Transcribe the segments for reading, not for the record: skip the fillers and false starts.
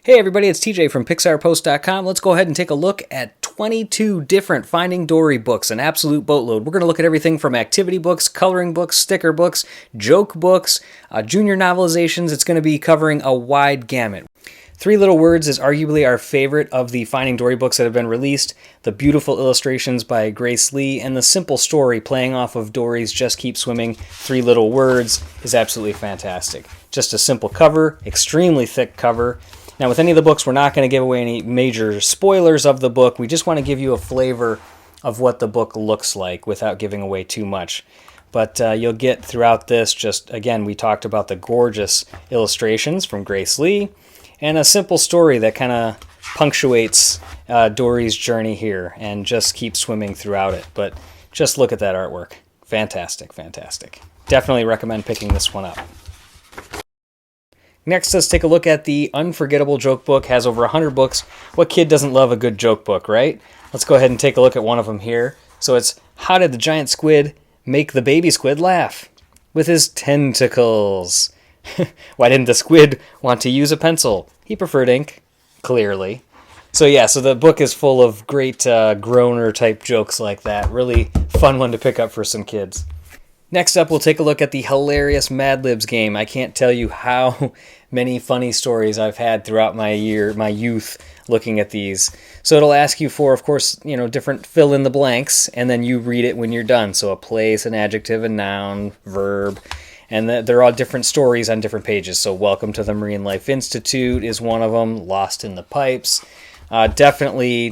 Hey everybody, it's TJ from PixarPost.com. Let's go ahead and take a look at 22 different Finding Dory books, an absolute boatload. We're going to look at everything from activity books, coloring books, sticker books, joke books, junior novelizations. It's going to be covering a wide gamut. Three Little Words is arguably our favorite of the Finding Dory books that have been released. The beautiful illustrations by Grace Lee and the simple story playing off of Dory's Just Keep Swimming, Three Little Words is absolutely fantastic. Just a simple cover, extremely thick cover. Now, with any of the books, we're not going to give away any major spoilers of the book. We just want to give you a flavor of what the book looks like without giving away too much. But you'll get throughout this just, again, we talked about the gorgeous illustrations from Grace Lee and a simple story that kind of punctuates Dory's journey here and just keep swimming throughout it. But just look at that artwork. Fantastic, fantastic. Definitely recommend picking this one up. Next, let's take a look at the Unforgettable Joke book. Has over 100 books. What kid doesn't love a good joke book, right? Let's go ahead and take a look at one of them here. So it's How Did the Giant Squid Make the Baby Squid Laugh? With his tentacles. Why didn't the squid want to use a pencil? He preferred ink, clearly. So yeah, so the book is full of great groaner type jokes like that. Really fun one to pick up for some kids. Next up, we'll take a look at the hilarious Mad Libs game. I can't tell you how many funny stories I've had throughout my youth looking at these. So it'll ask you for, of course, different fill in the blanks, and then you read it when you're done. So a place, an adjective, a noun, verb, and they're all different stories on different pages. So Welcome to the Marine Life Institute is one of them. Lost in the Pipes. Definitely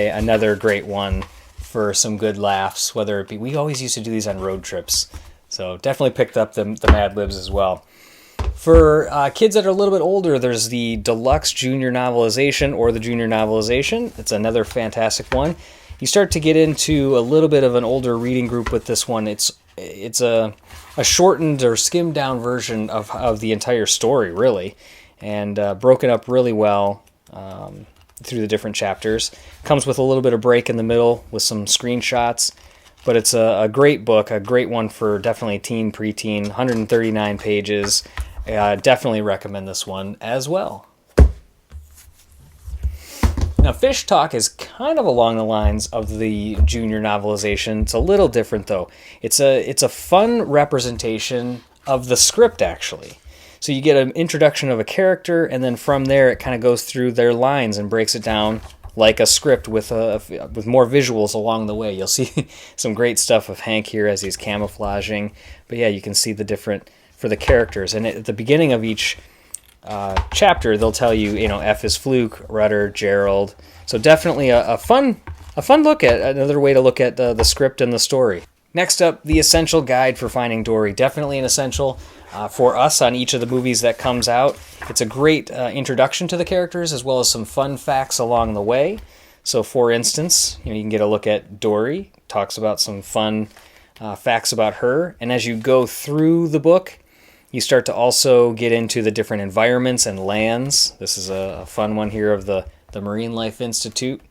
another great one for some good laughs, whether it be, we always used to do these on road trips, so definitely picked up the Mad Libs as well. For kids that are a little bit older, there's the Deluxe Junior Novelization or the Junior Novelization. It's another fantastic one. You start to get into a little bit of an older reading group with this one. It's a shortened or skimmed down version of the entire story, really, and broken up really well through the different chapters. Comes with a little bit of break in the middle with some screenshots, but it's a great book, a great one for definitely teen, preteen, 139 pages. Definitely recommend this one as well. Now, Fish Talk is kind of along the lines of the junior novelization. It's a little different, though. It's a fun representation of the script, actually. So you get an introduction of a character, and then from there it kind of goes through their lines and breaks it down like a script with more visuals along the way. You'll see some great stuff of Hank here as he's camouflaging. But yeah, you can see the different for the characters. And at the beginning of each chapter, they'll tell you, F is Fluke, Rudder, Gerald. So definitely a fun look at another way to look at the script and the story. Next up, the Essential Guide for Finding Dory. Definitely an essential for us on each of the movies that comes out. It's a great introduction to the characters as well as some fun facts along the way. So for instance, you can get a look at Dory. Talks about some fun facts about her. And as you go through the book, you start to also get into the different environments and lands. This is a fun one here of the Marine Life Institute.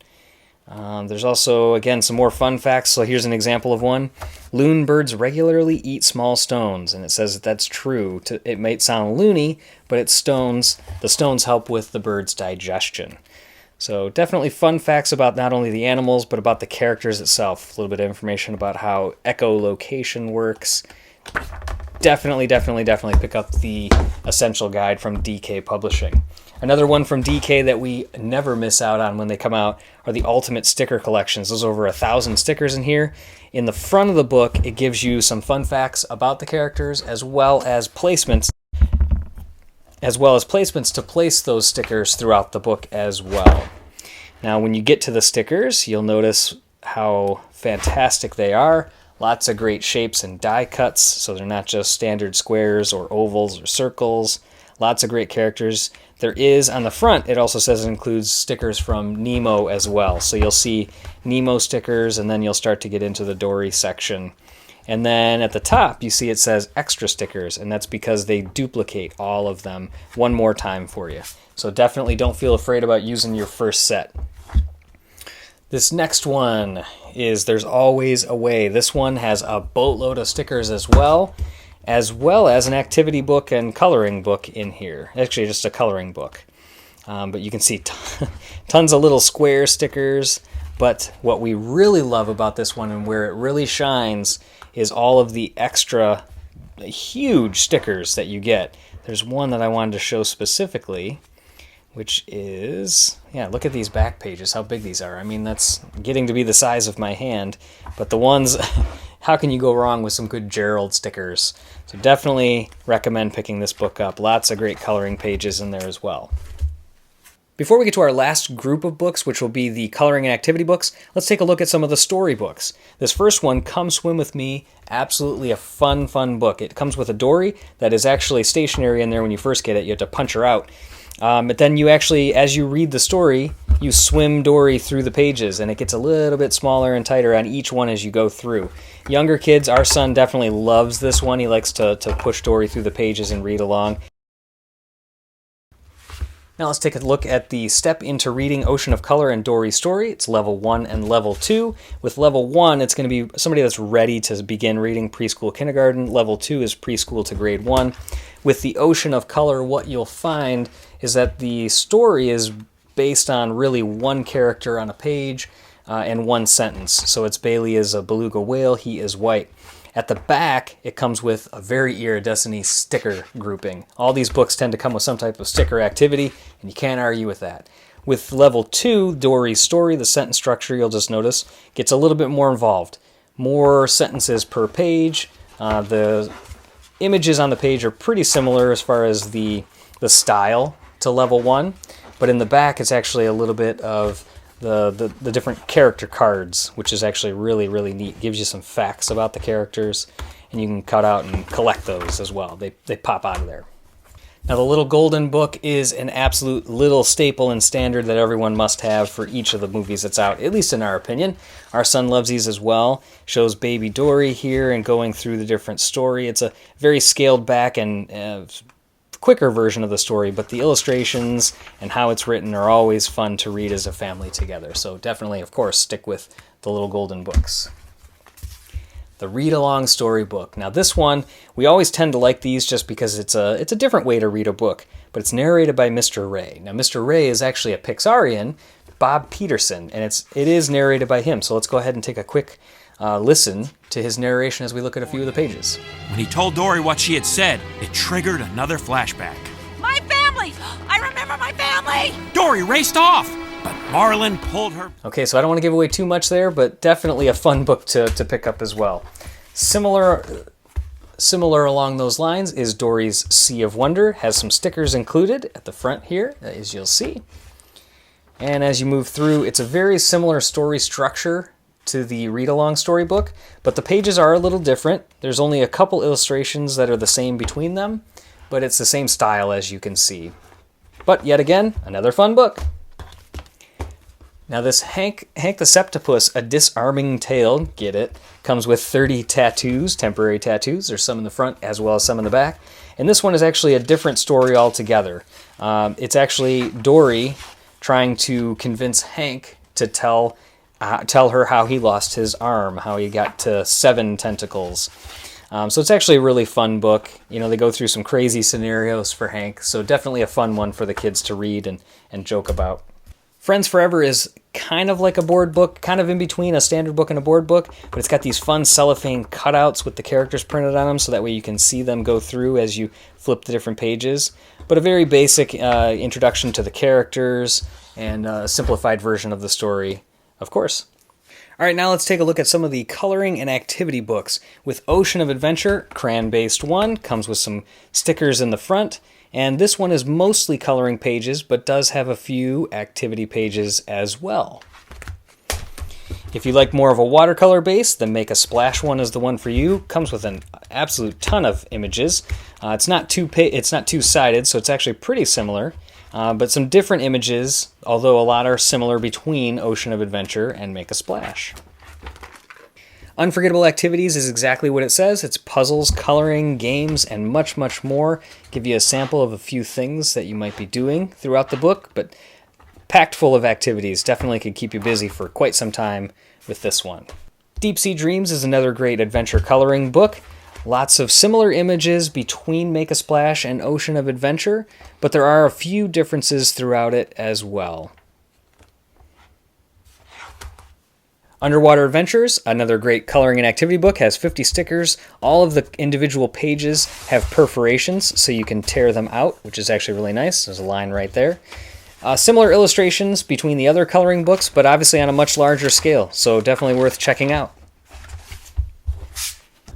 There's also, again, some more fun facts. So here's an example of one. Loon birds regularly eat small stones, and it says that that's true. It might sound loony, but it's stones. The stones help with the bird's digestion. So definitely fun facts about not only the animals, but about the characters itself. A little bit of information about how echolocation works. Definitely pick up the Essential Guide from DK Publishing. Another one from DK that we never miss out on when they come out are the Ultimate Sticker Collections. There's over 1,000 stickers in here. In the front of the book, it gives you some fun facts about the characters as well as placements to place those stickers throughout the book as well. Now, when you get to the stickers, you'll notice how fantastic they are. Lots of great shapes and die cuts, so they're not just standard squares or ovals or circles. Lots of great characters. There is, on the front, it also says it includes stickers from Nemo as well. So you'll see Nemo stickers, and then you'll start to get into the Dory section. And then at the top, you see it says extra stickers, and that's because they duplicate all of them one more time for you. So definitely don't feel afraid about using your first set. This next one is There's Always a Way. This one has a boatload of stickers as well as an activity book and coloring book in here. Actually, just a coloring book. But you can see tons of little square stickers. But what we really love about this one and where it really shines is all of the extra huge stickers that you get. There's one that I wanted to show specifically, which is, yeah, look at these back pages, how big these are. I mean, that's getting to be the size of my hand. But the ones, how can you go wrong with some good Gerald stickers? So definitely recommend picking this book up. Lots of great coloring pages in there as well. Before we get to our last group of books, which will be the coloring and activity books, let's take a look at some of the story books. This first one, Come Swim With Me, absolutely a fun book. It comes with a Dory that is actually stationary in there when you first get it. You have to punch her out. But then you actually, as you read the story, you swim Dory through the pages, and it gets a little bit smaller and tighter on each one as you go through. Younger kids, our son definitely loves this one. He likes to push Dory through the pages and read along. Now let's take a look at the Step into Reading Ocean of Color and Dory's Story. It's level 1 and level 2. With level 1, it's going to be somebody that's ready to begin reading preschool, kindergarten. Level 2 is preschool to grade 1. With the Ocean of Color, what you'll find is that the story is based on really one character on a page and one sentence. So it's Bailey is a beluga whale, he is white. At the back, it comes with a very iridescent sticker grouping. All these books tend to come with some type of sticker activity, and you can't argue with that. With level 2, Dory's Story, the sentence structure, you'll just notice, gets a little bit more involved. More sentences per page. The images on the page are pretty similar as far as the style to level 1, but in the back, it's actually a little bit of the different character cards, which is actually really neat. Gives you some facts about the characters, and you can cut out and collect those as well. They pop out of there. Now the Little Golden Book is an absolute little staple and standard that everyone must have for each of the movies that's out, at least in our opinion. Our son loves these as well. Shows baby Dory here and going through the different story. It's a very scaled back and quicker version of the story, but the illustrations and how it's written are always fun to read as a family together. So definitely, of course, stick with the Little Golden Books. The Read-Along Storybook. Now this one, we always tend to like these just because it's a different way to read a book, but it's narrated by Mr. Ray. Now Mr. Ray is actually a Pixarian, Bob Peterson, and it is narrated by him. So let's go ahead and take a quick listen to his narration as we look at a few of the pages. When he told Dory what she had said, it triggered another flashback. My family! I remember my family! Dory raced off, but Marlin pulled her. Okay, so I don't want to give away too much there, but definitely a fun book to pick up as well. Similar along those lines is Dory's Sea of Wonder. Has some stickers included at the front here, as you'll see. And as you move through, it's a very similar story structure to the read-along storybook, but the pages are a little different. There's only a couple illustrations that are the same between them, but it's the same style as you can see. But yet again, another fun book. Now this Hank the Septopus, A Disarming Tale, get it, comes with 30 tattoos, temporary tattoos. There's some in the front as well as some in the back. And this one is actually a different story altogether. It's actually Dory trying to convince Hank to tell her how he lost his arm, how he got to 7 tentacles. So it's actually a really fun book. You know, they go through some crazy scenarios for Hank, so definitely a fun one for the kids to read and joke about. Friends Forever is kind of like a board book, kind of in between a standard book and a board book, but it's got these fun cellophane cutouts with the characters printed on them, so that way you can see them go through as you flip the different pages. But a very basic introduction to the characters and a simplified version of the story, of course. All right, now let's take a look at some of the coloring and activity books. With Ocean of Adventure, crayon-based one, comes with some stickers in the front, and this one is mostly coloring pages, but does have a few activity pages as well. If you like more of a watercolor base, then Make a Splash one is the one for you. Comes with an absolute ton of images. It's not two-sided, so it's actually pretty similar. But some different images, although a lot are similar between Ocean of Adventure and Make a Splash. Unforgettable Activities is exactly what it says. It's puzzles, coloring, games, and much more. Give you a sample of a few things that you might be doing throughout the book, but packed full of activities. Definitely could keep you busy for quite some time with this one. Deep Sea Dreams is another great adventure coloring book. Lots of similar images between Make a Splash and Ocean of Adventure, but there are a few differences throughout it as well. Underwater Adventures, another great coloring and activity book, has 50 stickers. All of the individual pages have perforations, so you can tear them out, which is actually really nice. There's a line right there. Similar illustrations between the other coloring books, but obviously on a much larger scale, so definitely worth checking out.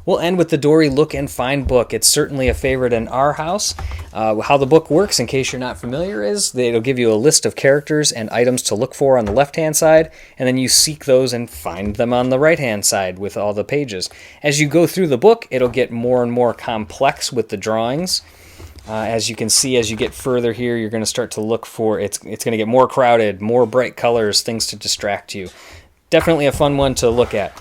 We'll end with the Dory Look and Find book. It's certainly a favorite in our house. How the book works, in case you're not familiar, is it'll give you a list of characters and items to look for on the left-hand side, and then you seek those and find them on the right-hand side with all the pages. As you go through the book, it'll get more and more complex with the drawings. As you can see, as you get further here, you're going to start to look for, it's going to get more crowded, more bright colors, things to distract you. Definitely a fun one to look at.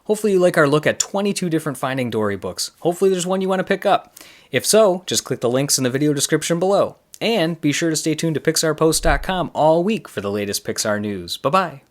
Hopefully you like our look at 22 different Finding Dory books. Hopefully there's one you want to pick up. If so, just click the links in the video description below. And be sure to stay tuned to PixarPost.com all week for the latest Pixar news. Bye-bye.